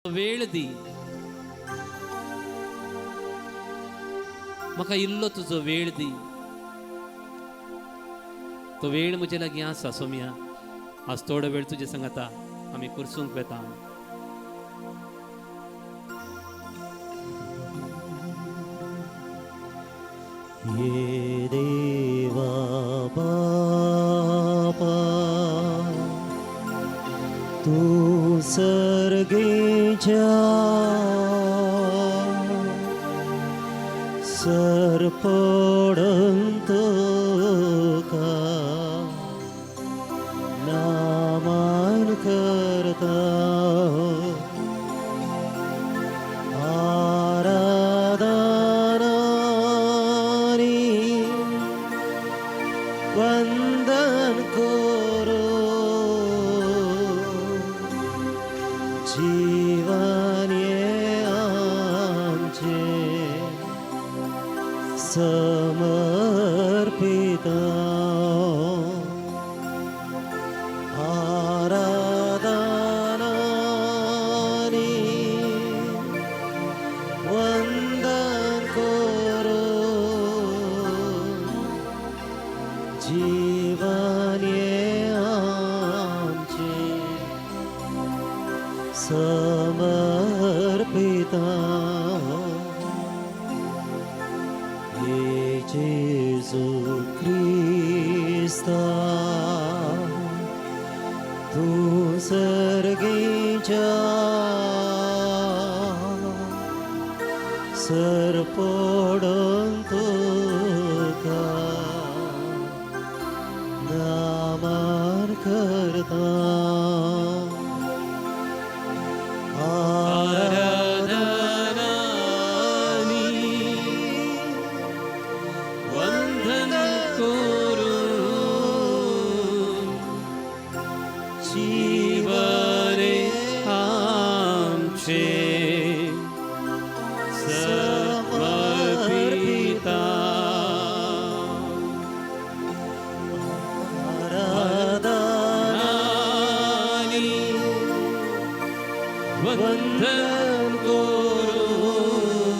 वेळ दी म्हाका इल्लो तुजो वेळ दी. तो वेळ म्हजे लागीं आसा सोम्या. आज थोडो वेळ तुजे सांगाता आमी कुर्सूंक वेता. ये देवा बापा तू सर्गेच्या सरपडंत का नामान करता वंदन करो जीवन ये आमचे समर्पिता. आराधनानी वंदन करो जीवन ये आमचे समर्पिता. हे जेजू ख्रिस्ता तू सर्गेच्या सरपडंत का नामान करता आराधनानी वंदन करून जीवने आमचे समर्पिता. आराधनानी वंदन करून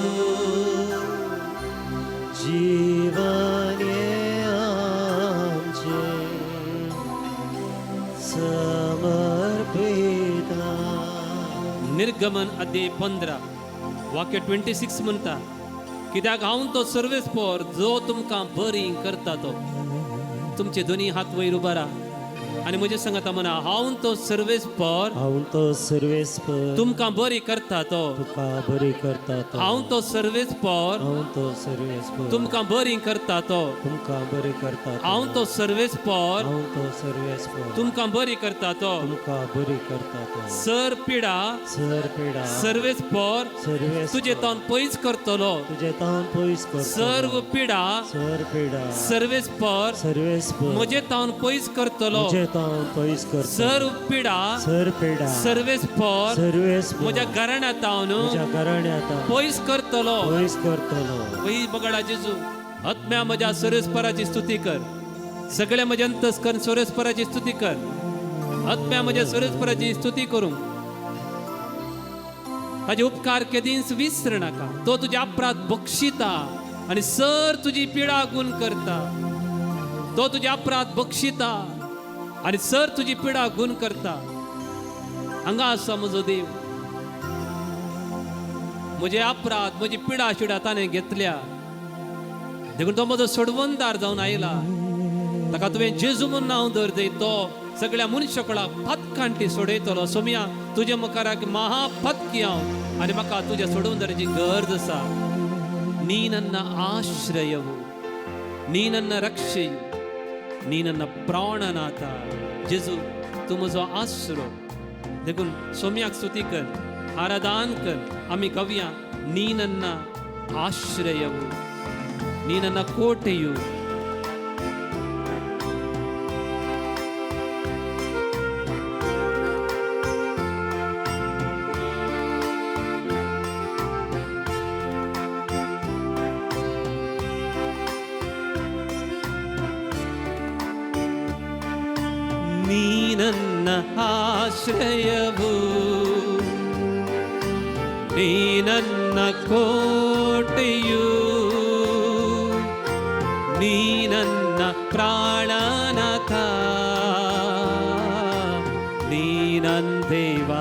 जीवन ये आमचे समर्पिता. निर्गमन अध्याय 15 वाक्य 26 म्हणता, कित्याक हांव तो सर्वेस्पर जो तुमकां बरी करता तो. तुमचे दोन्ही हात वयर उबारा आनी म्हजे सांगाता म्हणा, हांव तो सर्वेस्पर हांव तो सर्वेस्पर तुमकां बरी करता तो. तुका बरी करता तो. हांव तो सर्वेस्पर हांव तो सर्वेस्पर तुमकां बरी करता तो. तुमका बरी करता तो. हांव तो सर्वेस्पर हांव तो सर्वेस्पर तुमकां बरी करता तो. तुमका बरी करता तो. सर पिडा सरपेडा सर्वेस्पर सर्वेस्पर तुजे तावन पयस करतलो. तुजे तावन पयस करता. सर्व पिडा सरपेडा सर्वेस्पर सर्वेस्पर म्हजे तावन पयस करतलो. तुजे तावन पयस करता. सर्व पिडा सरपेडा सर्वेस्पर सर्वेस्पर म्हज्या घराण्या तावन तुज्या घराण्यात पयस करतलो. पयस करतलो. वही बगडा जेजू, आत्म्या म्हज्या सर्वेस्पराची स्तुती कर. सगळ्या म्हज्या अंतस्करण सर्वेस्पराची स्तुती कर. आत्म्या म्हज्या सर्वेस्पराची स्तुती करूंक ताजे उपकार केदींच विसर नाका. तो तुजे अपराध बक्षिता आनी सर तुजी पिडा गुण करता. तो तुजे अपराध बक्षिता आनी सर तुजी पिडा गुण करता. हांगा आसा म्हजो देव. म्हजे अपराध म्हजी पिडा शिडा ताणें घेतल्या. देखून तो म्हजो सोडवणदार जावन आयला. ताका तुवें जेजू म्हूण नांव धर दे. तो सगळ्या मनशाकळाक फतकांटी सोडयतलो. सोम्या तुज्या मुखाराक महाफतकी हांव आनी म्हाका तुज्या सोडवणदाराची गरज आसा. नी ನನ್ನ ಆಶ್ರಯವು, नी ನನ್ನ रक्षೆಯು, नी ನನ್ನ प्राणनाथ. जेजू तू म्हजो आसरो. देखून सोम्याक स्तुती कर, आराधन कर. आमी गावया, नी ನನ್ನ ಆಶ್ರಯವು, नी ನನ್ನ ಕೋಟೆಯು. ನೀ ನನ್ನ ಆಶ್ರಯವು, ನೀ ನನ್ನ ಕೋಟೆಯು, ನೀ ನನ್ನ ಪ್ರಾಣನಾಥ, ನೀ ನನ್ನ ದೇವ.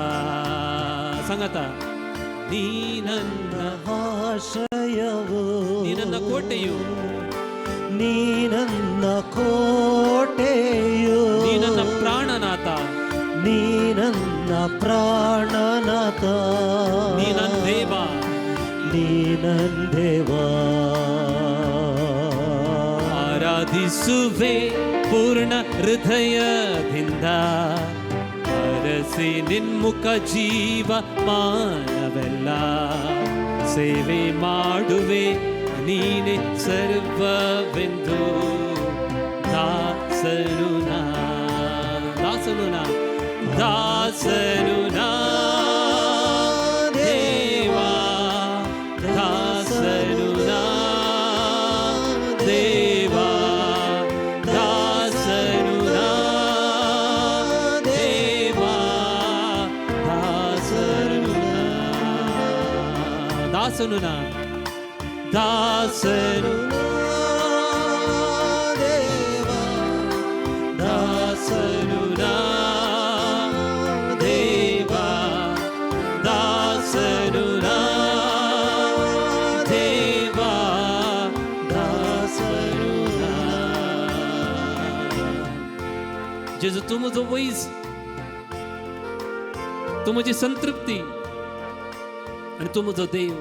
ಸಂಗತ ನೀ ನನ್ನ ಆಶ್ರಯವು, ನೀ ನನ್ನ ಕೋಟೆಯು, ನೀ ನನ್ನ ಕೋಟೆಯು, ನೀ ನನ್ನ ಪ್ರಾಣನಾಥ, ನೀ ನನ್ನ ಪ್ರಾಣನಾಥ, ನೀ ನನ್ನ ದೇವ, ನೀ ನನ್ನ ದೇವ. ಆರಾಧಿಸುವೆ ಪೂರ್ಣ ಹೃದಯದಿಂದ, ಅರಸಿ ನಿನ್ಮುಖ ಜೀವ ಮಾನವೆಲ್ಲ, ಸೇವೆ ಮಾಡುವೆ ನೀನೆ ಸರ್ವವೆಂದು. ದಾಸನು ನಾ, ದಾಸನು ನಾ, ದಾಸನು ನಾ ದೇವಾ, ದಾಸನು ನಾ ದೇವಾ, ದಾಸನು ನಾ ದೇವಾ, ದಾಸನು ನಾ, ದಾಸನು ನಾ, ದಾಸನು ದೇವ, ದಾಸನು ನಾ ದೇವಾ, ದಾಸನು ನಾ ದೇವಾ, ದಾಸನು ನಾ. जेजू तू म्हजो वैज, तू म्हजी संतृप्ती आनी तू म्हजो देव.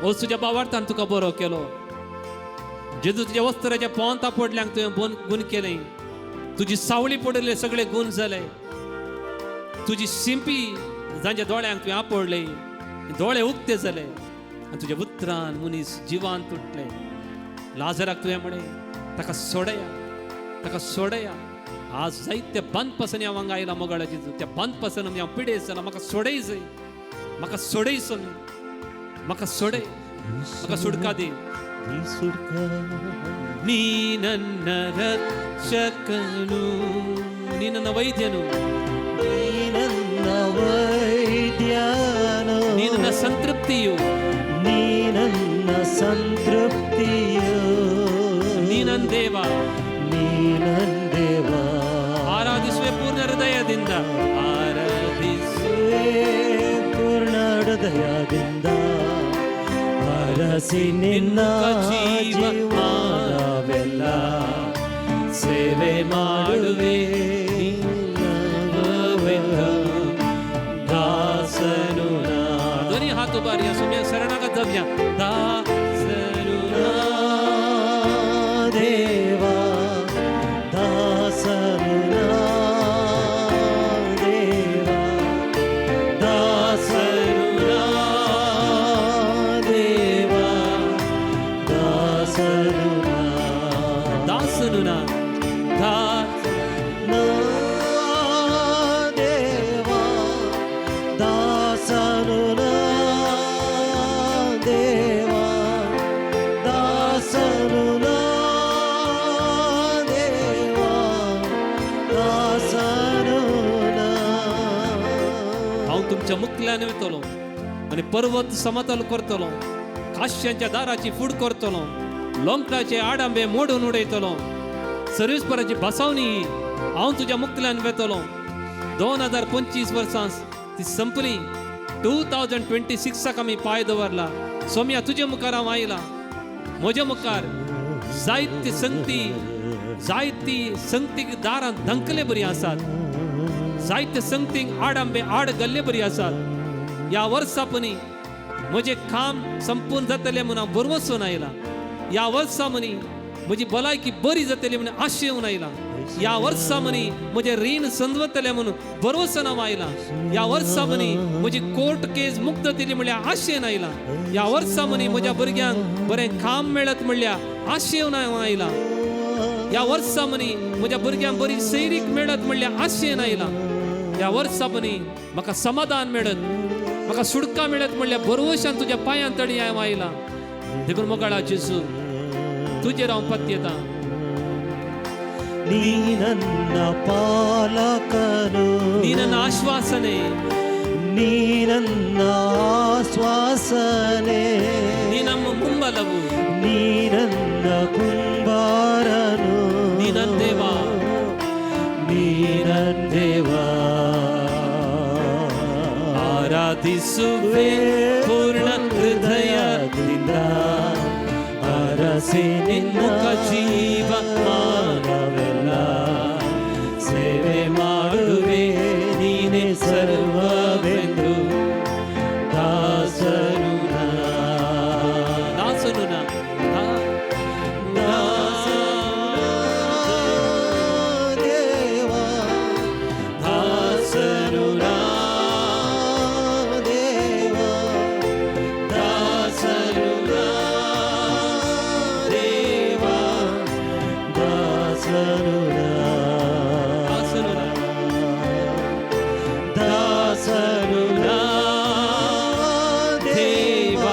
हो तुज्या भावार्थान तुका बरो केलो. जेजू तुज्या वस्त्राच्या पोंता पडल्यांक तुवें गुण केले, तुजी सावळी पडिल्ले सगळे गुण जाले, तुजी शिंपी जांच्या दोळ्यांक तुवें आपडले, दोळे उक्ते जाले, आनी तुज्या उतरान मनीस जिवान तुटले. लाजराक तुवें म्हणे ताका सोडया, ताका सोडया. आज जायते बंद पासून हांव हांगा आयला मोगाळा जेजू, त्या बंद पासून हांव पिडेस जाला. म्हाका सोडय जाय, म्हाका सोडय सोमी, म्हाका सोडय, म्हाका सुडका दी. ನೀ ನನ್ನ ರಕ್ಷಕನು, ನೀ ನನ್ನ ವೈದ್ಯನು, ನೀ ನನ್ನ ವೈದ್ಯನು, ನೀ ನನ್ನ ಸಂತೃಪ್ತಿಯು, ನೀ ನನ್ನ ಸಂತೃಪ್ತಿಯು, ನೀ ನನ್ನ ದೇವ, ನೀ ನನ್ನ ದೇವ. ಆರಾಧಿಸುವೆ ಪೂರ್ಣ ಹೃದಯದಿಂದ, ಆರಾಧಿಸುವೆ ಪೂರ್ಣ ಹೃದಯದಿಂದ, ಅರಸಿ ನಿನ್ನ ಜೀವಮಾನವೆಲ್ಲ, ಸೇವೆ ಮಾಡುವೆ ದಾಸನು ನಾ. ಧ್ವನಿ ಹಾತು ಬಾರಿಯ ಸುಮ್ಯ ಶರಣಾಗತವ್ಯ. ದಾಸನು ನಾ ದೇವ, ದಾಸನು ನಾ ದೇವ, ದಾಸನು ನಾ ದೇವ, ದಾಸನು ನಾ, ದಾಸನು ನಾ, ನಾ ದೇವ, ದಾಸನು ನಾ ದೇವ, ದಾಸನು ನಾ ದೇವ, ದಾಸನು ನಾ. हांव तुमच्या मुखल्यान वयतलो आनी पर्वत समतल करतलो, काश्यांच्या दाराची फूड करतलो, लोंकडाचे आडांबे मोडून उडयतलो, सर्विस्पराची बसावणी हांव तुज्या मुखल्यान वेतलो. 2025 वर्सां ती संपली, 2026 आमी पांय दवरला. सोम्या तुजे मुखार हांव आयला. म्हज्या मुखार जायती संगतीक दारां धंकले बरी आसात, जायते संगतीक आडांबे आड गल्ले बरी आसात. ह्या वर्सापणी म्हजें काम संपूर्ण जातलें म्हणून हांव बरवसून आयला. ह्या वर्सा मनी म्हजी भलायकी बरी जातली म्हणून आशेवन आयला. ह्या वर्सा मनी म्हजें रीण संदवतलें म्हणून बरवसून हांव आयला. ह्या वर्सा मनी म्हजी कोर्ट केस मुक्त जातली म्हणल्यार आशेन आयला. ह्या वर्सा मनी म्हज्या भुरग्यांक बरें काम मेळत म्हणल्यार आशेवन हांव आयला. ह्या वर्सा मनी म्हज्या भुरग्यांक बरी सैरीक मेळत म्हणल्यार आशेन आयला. ह्या वर्सा मनी म्हाका समाधान मेळत, म्हाका सुडका मेळत म्हणल्यार बरवशान तुज्या पांयां तळी हांव आयला. देखून मोगाळा जेजू तुजेर हांव पत्येता. ನೀ ನನ್ನ ಪಾಲಕನು, ನೀ ನನ್ನ ಆಶ್ವಾಸನೆ, ನೀ ನನ್ನ ಆಶ್ವಾಸನೆ ನೀ ನಮ್ಮ ಮುಂಬಲವು ನೀ ನನ್ನ ಕುಂಬಾರನು ನೀ ನನ್ನ ದೇವ ನೀ ನನ್ನ ದೇವ ಆರಾಧಿಸುವೆ ಪೂರ್ಣ ಹೃದಯದಿಂದ ಅರಸಿ ನಿನ್ನ ಮುಖ ಜೀವ ಮಾನವೆಲ್ಲ ಸೇವೆ ಮಾಡುವೆ ನೀನೆ ಸರ್ವವೆಂದು ದಾಸನು ದಾಸನು ದೇವ ದಾಸನು ದೇವ ದಾಸನು ದೇವ ದಾಸನು ದಾಸನು ದೇವ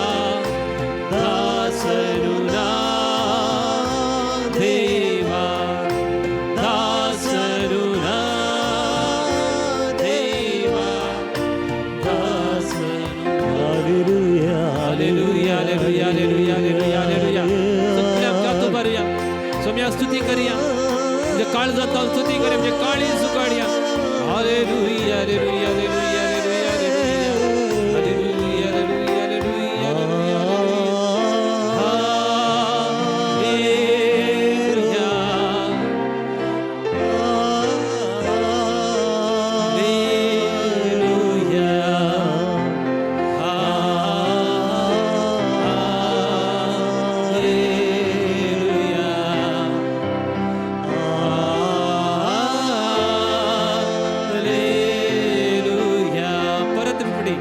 ದಾಸನು ದೇವ ದಾಸನು ದೇವ ದಾಸನು hallelujah hallelujah hallelujah hallelujah hallelujah hallelujah सगळे आमच्या तो बरया सोम्या स्तुती करूया म्हणजे काळ जाता स्तुती करूया म्हणजे काळी सुकाडया hallelujah hallelujah hallelujah hallelujah hallelujah hallelujah hallelujah परत पुढे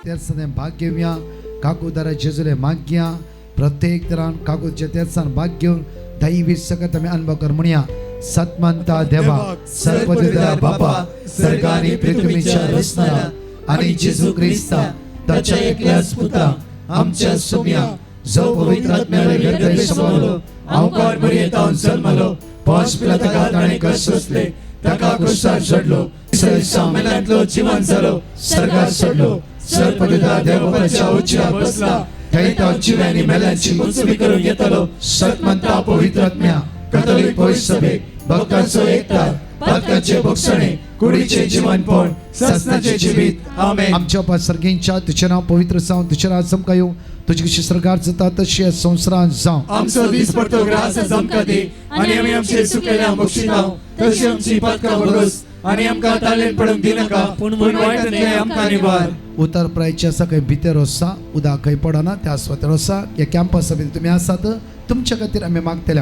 त्याचने भाग्यव्या काकू दरा जेजुले माग्या प्रत्येक दरान काकू त्याचन भाग्य दैवी सकत आम्ही अनुभव कर म्हणूया सत्मंता देवा सर्वपिता बापा सर्गानी पृथ्वीच्या रचणारा आणि जेजू ख्रिस्ता त्याच्या एकल्याच पुत्रा आमच्या सुम्या जो पवित्र आत्म्याने हृदय समावलो अवकार मर्यादान जन्मलो पाच पिलाता गाताने कष्ट सोसले ताका क्रुसार चढलो सामेलांतलो जीवन जालो सर्गार चढलो सर्वपिता देवाच्या उच्चार बसला थंय जिव्यांनी मेल्यांची मुंजवी करून येतलो सत्मंता पवित्र आत्म्या कॅथोलिक पवित्र सभे भक्तांचो एकता भक्तांचे भक्षणे कुडीचे जीवनपण सस्नाचे जीवित आमेन आमच्या सर्गींच्या तुझे नाव पवित्र जावं तुझे राज चमकायो तुझी कशी सरकार जाता तशी संवसारांत जावं आमचो दीस पडतो ग्रास चमका दे आणि आम्ही आमचे सुकलेल्या बक्षितांव तशी आमची पातकां भरोस आणि आमकां तालेन पडूंक दिनाका पूण वायटांतले आमकां निवार उतर प्रायच्या सकाळी भितर आसा उदक खंय पडना त्या स्वतर आसा या कॅम्पस सभेत तुम्ही आसात तुमच्या खातीर आमी मागतले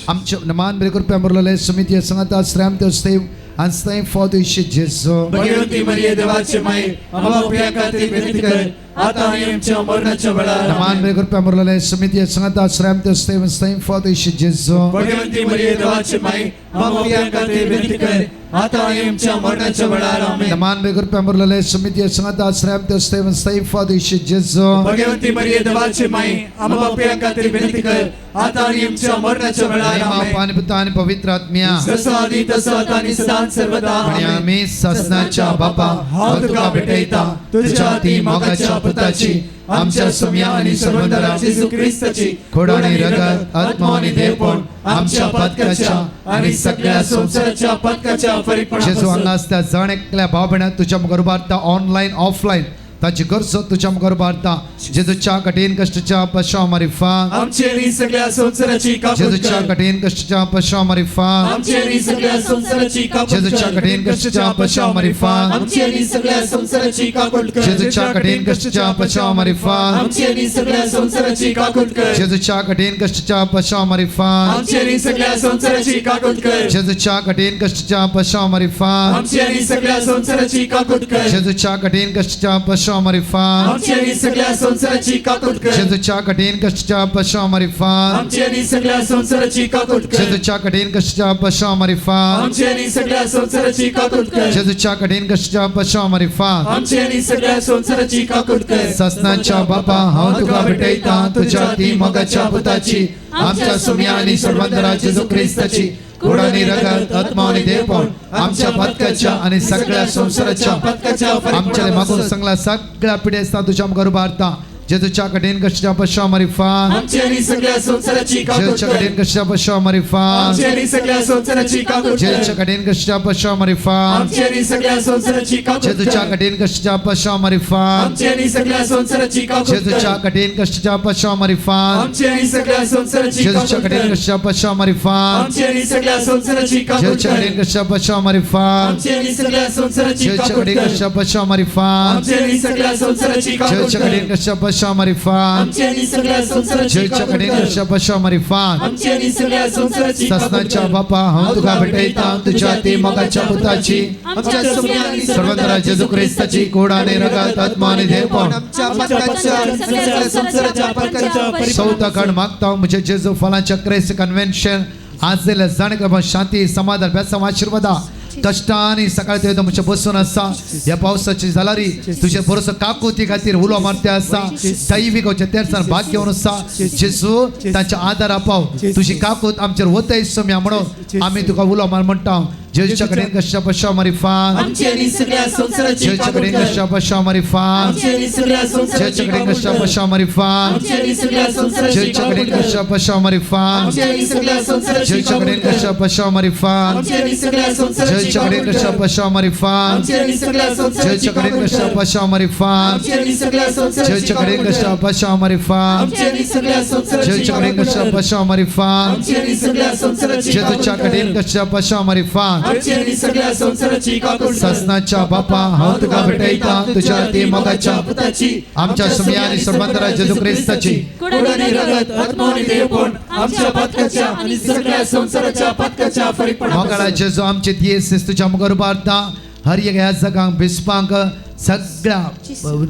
आमचे नमान बरे कृपया बरलेले समिती सांगता श्राम ते स्तेव and stay for the Jesu. Bhagwanti मरिये देवाचे माये आम्हा प्रिया खातीर विनंती कर आता आणि आमच्या मरणाच्या वेळार नमान बरे कृपया बरलेले समिती सांगता श्राम ते स्तेव and stay for the Jesu. Bhagwanti मरिये देवाचे माये आम्हा प्रिया खातीर विनंती कर आता आणि आमच्या मरणाच्या वेळार आमेन नमान बरे कृपया बरलेले समिती सांगता श्राम ते स्तेव and stay for the Jesu. Bhagwanti मरिये देवाचे माये आम्हा प्रिया खातीर विनंती कर आता आणि आमच्या मरणाच्या वेळार आमेन पाणी पिता आणि पवित्र आत्म्या जसं आधी तसं आता आणि सदां सर्वदा आणि आमेन आम्ही ससनाच्या बापा हांव तुका भेटयता तुझ्या ती मोगाच्या पुताची आमच्या सुम्या आणि सर्वंतरा जेजू ख्रिस्ताची खोड आणि रगत आत्मा आणि देवपण आमच्या पदकाच्या आणि सगळ्या संसाराच्या पदकाच्या जेजू परिपूर्ण हांगा असता जण एकल्या भाव भयणां तुझ्या मुखार उबारता ऑनलाइन ऑफलाइन ताची गरज तुझ्या मुखार उबारता जेजूच्या कठीण कष्टाच्या पश्चाव मारिफा आमचेरी सगळ्या संसाराची कापूट जेजूच्या कर कठीण कष्टाच्या पश्चाव मारिफा आमचेरी सगळ्या संसाराची कापूट जेजूच्या कर कठीण कष्टाच्या पश्चाव मारिफा आमचेरी सगळ्या संसाराची कापूट कर जेजूच्या कठीण कष्टाच्या पश्चाव मारिफा आमचेरी सगळ्या संसाराची कापूट कर जेजूच्या कठीण कष्टाच्या पश्चाव मारिफा आमचेरी सगळ्या संसाराची कापूट कर जेजूच्या कठीण कष्टाच्या पश्चाव मारिफा आमचेरी सगळ्या संसाराची कापूट कर जेजूच्या कठीण कष्टाच्या पश्चाव पश्चामारी फान आमची आणि सगळ्या संसाराची काकूट कर जेजूच्या कठीण कष्टाच्या पश्चामारी फान आमची आणि सगळ्या संसाराची काकूट कर जेजूच्या कठीण कष्टाच्या पश्चामारी फान आमची आणि सगळ्या संसाराची काकूट कर जेजूच्या कठीण कष्टाच्या पश्चामारी फान आमची आणि सगळ्या संसाराची काकूट कर ससनाच्या बापा हांव तुका भेटयता तुझ्या ती मोगाच्या पुताची आमच्या सुम्या आणि सर्वंतरा जेजू ख्रिस्ताची कुडानी रगत आत्मा आणि देवपण आमच्या पत्काच्या आणि सगळ्या संसाराच्या पत्काच्या आमच्या मागून सांगला सगळ्या पिढ्यास्ता तुझ्या मुखार भारता जेजूच्या कठीण कष्टाच्या पश्चामारी फान आमची आणि सगळ्या संसाराची काकूट जेजूच्या कर कठीण कष्टाच्या पश्चामारी फान आमची आणि सगळ्या संसाराची काकूट जेजूच्या कर कठीण कष्टाच्या पश्चामारी फान आमची आणि सगळ्या संसाराची काकूट जेजूच्या कर कठीण कष्टाच्या पश्चामारी फान आमची आणि सगळ्या संसाराची काकूट जेजूच्या कर कठीण कष्टाच्या पश्चामारी फान आमची आणि सगळ्या संसाराची जेजूच्या काकूट कठीण कर कष्टाच्या पश्चामारी फान आमची आणि सगळ्या संसाराची काकूट जेजूच्या कठीण कर कष्टाच्या पश्चामारी फान आमची आणि सगळ्या संसाराची जेजूच्या काकूट कठीण कर कष्टाच्या पश्चामारी फान आमची आणि सगळ्या संसाराची काकूट जेजूच्या कर कठीण कष्टाच्या पश्चामारी फान आमची आणि सगळ्या संसाराची जेजूच्या काकूट कठीण कर कष्टाच्या पश्चामारी फान आमची आणि सगळ्या संसाराची काकूट ससनाच्या कर बापा हांव तुका भेटयता तुझ्या ती मोगाच्या पुताची आमच्या सुम्या आणि सर्वंतरा जेजू ख्रिस्ताची कोडाने रगत आत्मा आणि देवपण आमच्या पत्काच्या आणि सगळ्या संसाराच्या पत्काच्या चौथा काळ मागता म्हणजे जेजू फलांच्या क्रेस कन्व्हेन्शन आज जाल्यार जाण शांती समाधान बेसांव आशिर्वादा कष्टांनी सकाळी ते म्हणजे बसून आसा ह्या पावसाची जालारी तुझे बरोसो काकुती खातीर उलो मारते आसा दैवीक तेरसान भाग घेवन आसा जेजू तांच्या आदार आपाव तुझी काकूत आमचेर वतय सोम्या म्हणून आमी तुका उलो मार म्हणटा जेजूच्या कडेन कशा पश्चामारी फान आमची आणि सगळ्या संसाराची जेजूच्या काकूट कडेन कर कशा पश्चामारी फान आमची आणि सगळ्या संसाराची जेजूच्या कडेन काकूट कशा कर पश्चामारी फान आमची आणि सगळ्या संसाराची जेजूच्या काकूट कडेन कर कशा पश्चामारी फान आमची आणि सगळ्या संसाराची जेजूच्या कडेन काकूट कशा कर पश्चामारी फान आमची आणि सगळ्या संसाराची जेजूच्या कडेन काकूट कशा कर पश्चामारी फान आमची आणि सगळ्या संसाराची जेजूच्या कडेन काकूट कशा कर पश्चामारी फान आमची आणि सगळ्या संसाराची जेजूच्या कडेन काकूट कशा कर पश्चामारी फान आमची आणि सगळ्या संसाराची जेजूच्या कडेन काकूट कशा कर पश्चामारी फान आमची आणि सगळ्या संसाराची जेजूच्या काकूट कडेन कर कशा पश्चामारी फान आमची आणि सगळ्या संसाराची काकूट कर ससनाच्या बापा हांव तुका भेटयता तुझ्या ती मोगाच्या पुताची आमच्या सुम्या आणि सर्वंतरा जेजू ख्रिस्ताची कुडानी रगत आत्मा आणि देवपण आमच्या पत्काच्या आणि सगळ्या संसाराच्या पत्काच्या फरीकपणा मोगाळा जेजू आमचे दियेस तुझ्या मुखार भारता हर एक ह्या जगांक बिस्पांक सगळ्या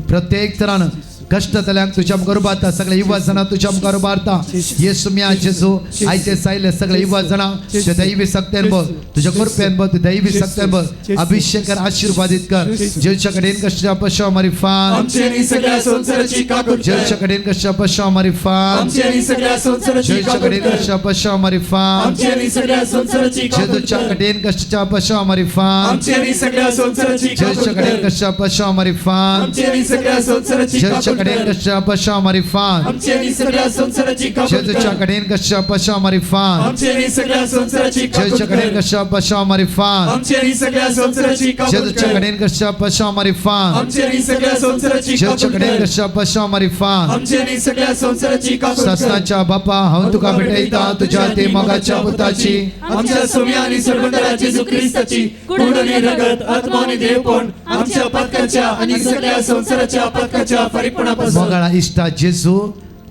प्रत्येक तरान कष्टतल्यांक तुझ्या मुखार भारता सगळ्या युवा जाणां तुझ्या मुखार भारता येसू म्या जेजू आयचे सायले सगळ्या युवा जाणां तुझ्या दैवी सक्तेन बघ तुझ्या कृपेन बघ तुझ्या दैवी सक्तेन बघ अभिषेक कर आशीर्वादित कर जेजूच्या कडेन कशा पश्चामारी फान आमची आणि सगळ्या संसाराची काकूट कर जेजूच्या कडेन कशा पश्चामारी फान आमची आणि सगळ्या संसाराची जेजूच्या काकूट कडेन कर कशा पश्चामारी फान आमची आणि सगळ्या संसाराची काकूट जेजूच्या कर कडेन कशा पश्चामारी फान आमची आणि सगळ्या संसाराची जेजूच्या काकूट कडेन कर कशा पश्चामारी फान आमची आणि सगळ्या संसाराची जेजूच्या काकूट कडेन कर कशा पश्चामारी फान आमची आणि सगळ्या संसाराची काकूट जेजूच्या कर कडेन कशा पश्चामारी फान आमची आणि सगळ्या संसाराची काकूट जेजूच्या कडेन कर कशा पश्चामारी फान आमची आणि सगळ्या संसाराची काकूट जेजूच्या कर कडेन कशा पश्चामारी फान आमची आणि सगळ्या संसाराची जेजूच्या काकूट कडेन कर कशा पश्चामारी फान आमची आणि सगळ्या संसाराची काकूट कर ससनाच्या बापा हांव तुका भेटयता तुझ्या ते मोगाच्या पुताची आमच्या सोम्या आणि सर्वंतरा जेजू ख्रिस्ताची कुंडली रगत आत्मा आणि देवपण आमच्या पत्काच्या आणि सगळ्या संसाराच्या पत्काच्या फरीकपणापासून मोगाळा इश्टा जेजू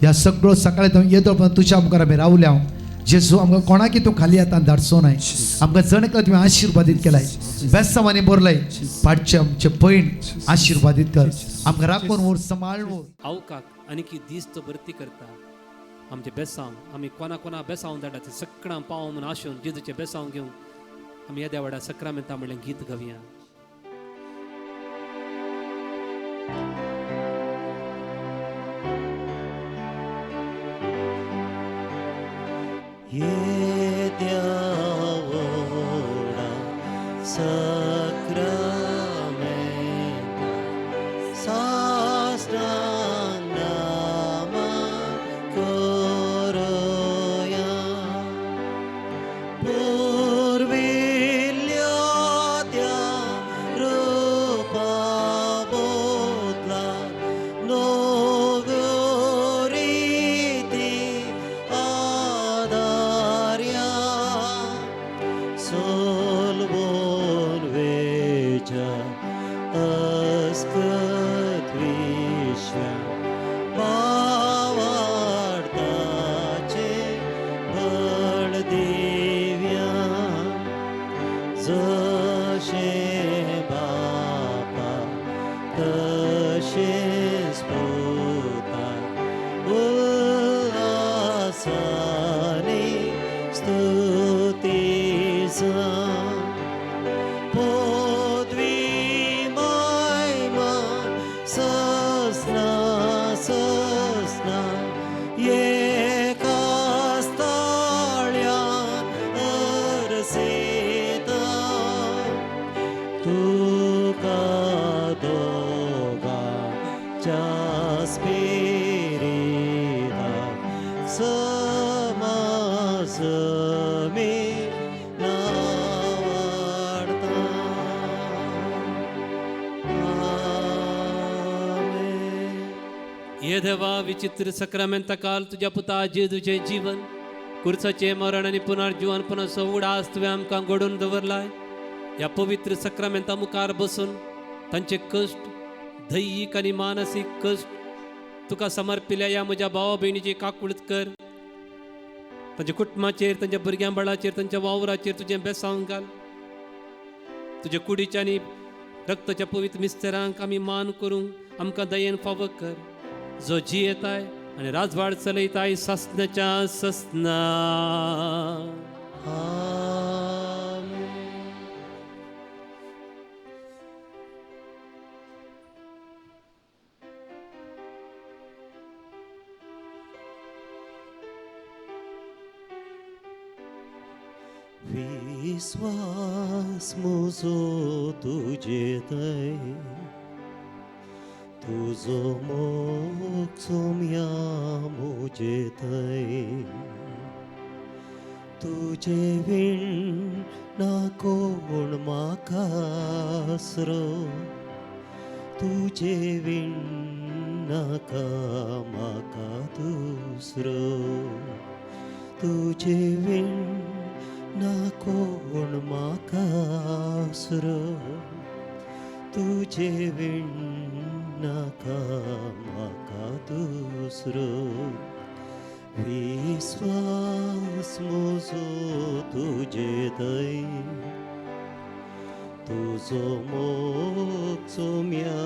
ह्या सगळो सकाळी तो येतो पण तुझ्या मुखार आमी रावल्या जेजू आमकां कोणाकी तूं खाली आतां धाडचो न्हय आमकां जणकला तुवें आशिर्वादीत केलाय बेसांवांनी बरलय पाडचे आमचे पैण आशिर्वादीत कर आमकां राखून उर सांबाळून अवकाक आनी की दिस्त भरती करता आमचे बेसांव आमी कोणा बेसांव धाडा ते सगळां पाव म्हूण आशोवन जेजूचे बेसांव घेवन आमी येद्या वाड्या सक्रामेंता म्हणलें गीत गावया येद्यावडा सक्रामेंता साष्टांग नमन करूया पूर्विल्ल्या त्या रूपा बोधला नव्यो रीती आदार्या सोलवून वेच्या अस्कत विश्वा भावार्थाचे बळ दिव्या जशे बापा तशे स्पोता उल्लासाने स्तुतीचा पदवी महिमा सस्ना सस्ना एकाच ताळ्यान अरसेता तुका दोगाच्या स्पिरिता समासमे नावाडता आमेन. ये देवा विचित्र सक्रमेंता काल तुझ्या पुता जेजूचे जीवन कुर्साचे मरण आणि पुनर्जीवन पुन्हा सवडास तुवें आमकां घडोवन दवरलाय. या पवित्र सक्रमेंता मुखार बसून तांचे कश्ट दैहिक आणि मानसीक कश्ट तुका समर्पिल्या या म्हज्या भावा भयणीची काकुळत कर. तांच्या कुटुंबाचेर तांच्या भुरग्यां बाळाचेर तांच्या वावराचेर तुजें बेसांव घाल. तुजे कुडीच्या आनी रक्ताच्या पवित्र मिस्तेरांक आमी मान करूंक आमकां दयेन फावो कर. जो जी येताय आनी राजवाड चलयताय ससनाच्या ससना. आमेन. विश्वास म्हजो तुजेतय तुजो मोग सोम्या म्हजेतय तुजे विण ना कोण म्हाका आसरो तुजे विण नाका म्हाका दुसरो तुजे विण ना कोण म्हाका आसरो तुजे विण नाका म्हाका दुसरो विश्वास म्हजो तुजेतय तुजो मोग सोम्या